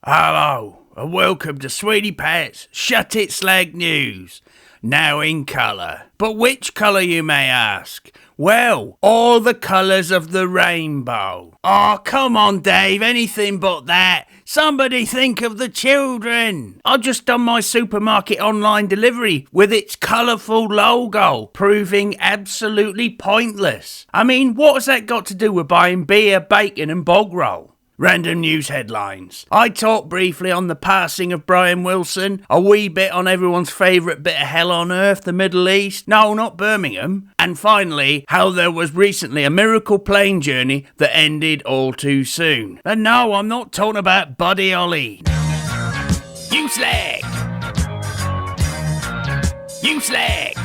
Hello, and welcome to Sweetie Pat's Shut It Slag News, now in colour. But which colour, you may ask? Well, all the colours of the rainbow. Oh, come on, Dave, anything but that. Somebody think of the children. I've just done my supermarket online delivery with its colourful logo, proving absolutely pointless. I mean, what has that got to do with buying beer, bacon and bog roll? Random news headlines. I talked briefly on the passing of Brian Wilson, a wee bit on everyone's favourite bit of hell on earth, the Middle East. No, not Birmingham. And finally, how there was recently a miracle plane journey that ended all too soon. And no, I'm not talking about Buddy Holly. You slag! You slag!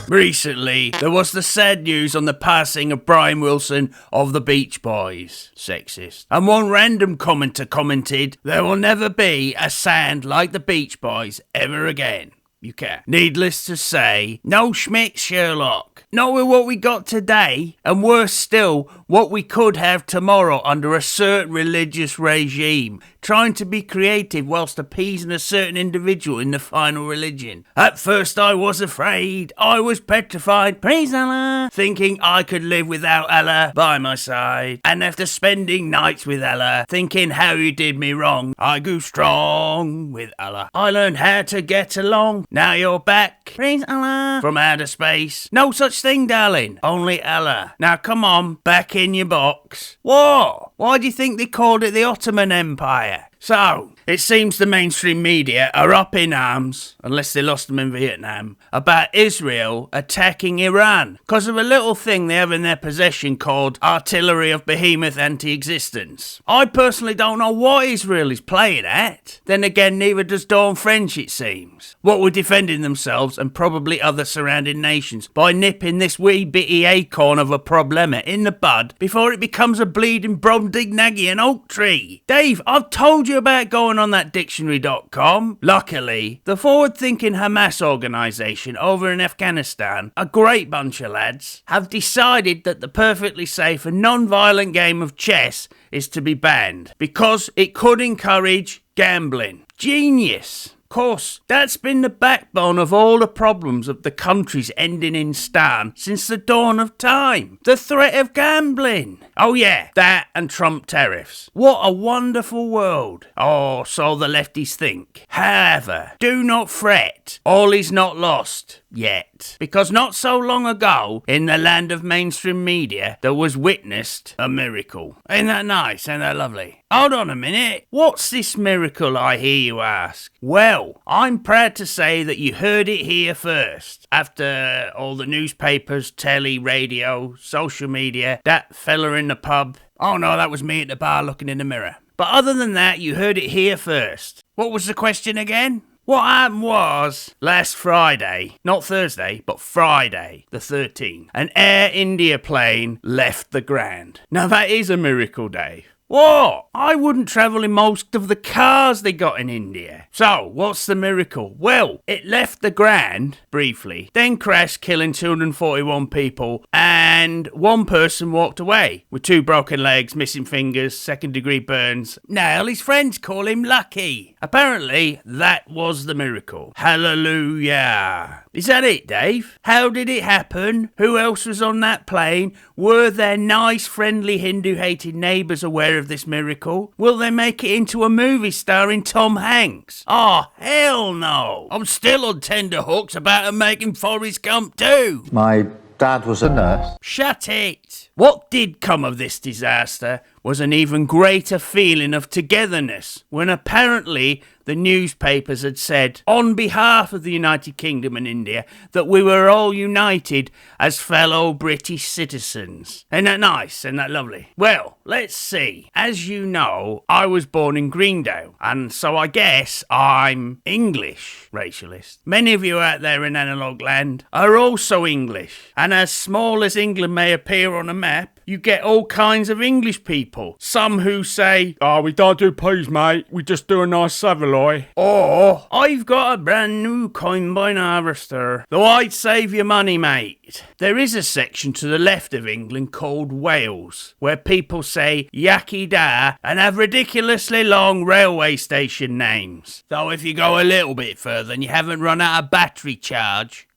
Recently, there was the sad news on the passing of Brian Wilson of the Beach Boys. Sexist. And one random commenter commented, "There will never be a sound like the Beach Boys ever again." You can. Needless to say, no schmick Sherlock. Not with what we got today, and worse still, what we could have tomorrow under a certain religious regime, trying to be creative whilst appeasing a certain individual in the final religion. At first I was afraid, I was petrified, praise Allah, thinking I could live without Allah by my side. And after spending nights with Allah, thinking how he did me wrong, I grew strong with Allah. I learned how to get along. Now you're back, praise Allah, from outer space. No such thing, darling, only Allah. Now come on, back in your box. What? Why do you think they called it the Ottoman Empire? So, it seems the mainstream media are up in arms, unless they lost them in Vietnam, about Israel attacking Iran because of a little thing they have in their possession called artillery of behemoth anti-existence. I personally don't know what Israel is playing at. Then again, neither does Dawn French, it seems. What were defending themselves and probably other surrounding nations by nipping this wee bitty acorn of a problema in the bud before it becomes a bleeding Brobdingnagian oak tree. Dave, I've told you about going on that dictionary.com. Luckily, the forward-thinking Hamas organisation over in Afghanistan, a great bunch of lads, have decided that the perfectly safe and non-violent game of chess is to be banned because it could encourage gambling. Genius! Of course, that's been the backbone of all the problems of the countries ending in Stan since the dawn of time. The threat of gambling. Oh yeah, that and Trump tariffs. What a wonderful world. Oh, so the lefties think. However, do not fret. All is not lost. Yet. Because not so long ago, in the land of mainstream media, there was witnessed a miracle. Ain't that nice? Ain't that lovely? Hold on a minute. What's this miracle, I hear you ask? Well, I'm proud to say that you heard it here first. After all the newspapers, telly, radio, social media, that fella in the pub. Oh no, that was me at the bar looking in the mirror. But other than that, you heard it here first. What was the question again? What happened was, last Friday, not Thursday, but Friday, the 13th, an Air India plane left the ground. Now that is a miracle, Dave. What? I wouldn't travel in most of the cars they got in India. So, what's the miracle? Well, it left the ground, briefly, then crashed, killing 241 people, and one person walked away, with 2 broken legs, missing fingers, second-degree burns. Now, his friends call him lucky. Apparently, that was the miracle. Hallelujah. Is that it, Dave? How did it happen? Who else was on that plane? Were their nice, friendly, Hindu-hated neighbours aware of this miracle? Will they make it into a movie starring Tom Hanks? Oh, hell no. I'm still on tender hooks about them making Forrest Gump too. My dad was a nurse. Shut it. What did come of this disaster was an even greater feeling of togetherness when apparently the newspapers had said, on behalf of the United Kingdom and India, that we were all united as fellow British citizens. Ain't that nice? Ain't that lovely? Well, let's see. As you know, I was born in Greendale, and so I guess I'm English racialist. Many of you out there in analog land are also English, and as small as England may appear on a map, you get all kinds of English people. Some who say, "Oh, we don't do peas, mate. We just do a nice saveloy." Or, "I've got a brand new combine harvester, though I'd save your money, mate." There is a section to the left of England called Wales, where people say "yaki da" and have ridiculously long railway station names. Though if you go a little bit further and you haven't run out of battery charge,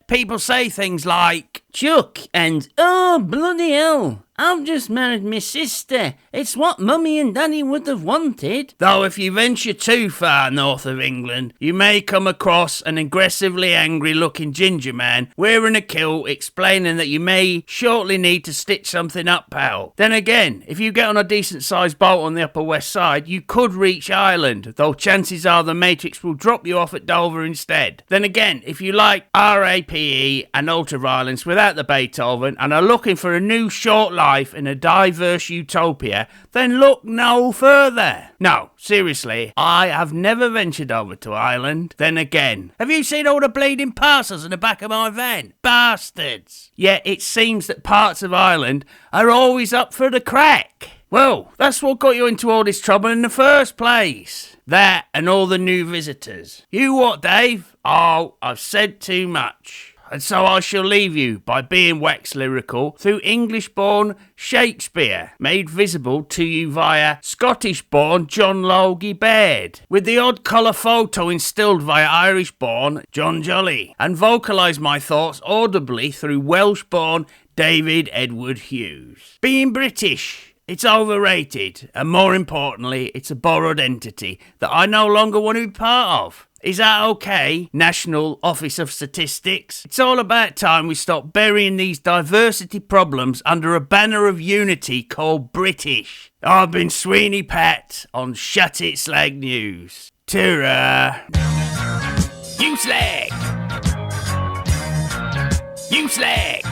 people say things like "Chuck" and "Oh, bloody hell, I've just married my sister. It's what Mummy and Daddy would have wanted." Though if you venture too far north of England, you may come across an aggressively angry-looking ginger man wearing a kilt explaining that you may shortly need to stitch something up, pal. Then again, if you get on a decent-sized boat on the Upper West Side, you could reach Ireland, though chances are the Matrix will drop you off at Dover instead. Then again, if you like RAPE and ultra-violence without the Beethoven and are looking for a new short life in a diverse utopia, then look no further. No, seriously, I have never ventured over to Ireland. Then again, have you seen all the bleeding parcels in the back of my van? Bastards! Yet it seems that parts of Ireland are always up for the crack. Well, that's what got you into all this trouble in the first place. That and all the new visitors. You what, Dave? Oh, I've said too much. And so I shall leave you by being wax lyrical through English-born Shakespeare, made visible to you via Scottish-born John Logie Baird, with the odd colour photo instilled via Irish-born John Jolly, and vocalise my thoughts audibly through Welsh-born David Edward Hughes. Being British, it's overrated, and more importantly, it's a borrowed entity that I no longer want to be part of. Is that okay, National Office of Statistics? It's all about time we stop burying these diversity problems under a banner of unity called British. I've been Sweeney Pat on Shut It Slag News. Ta-ra! You slag! You slag!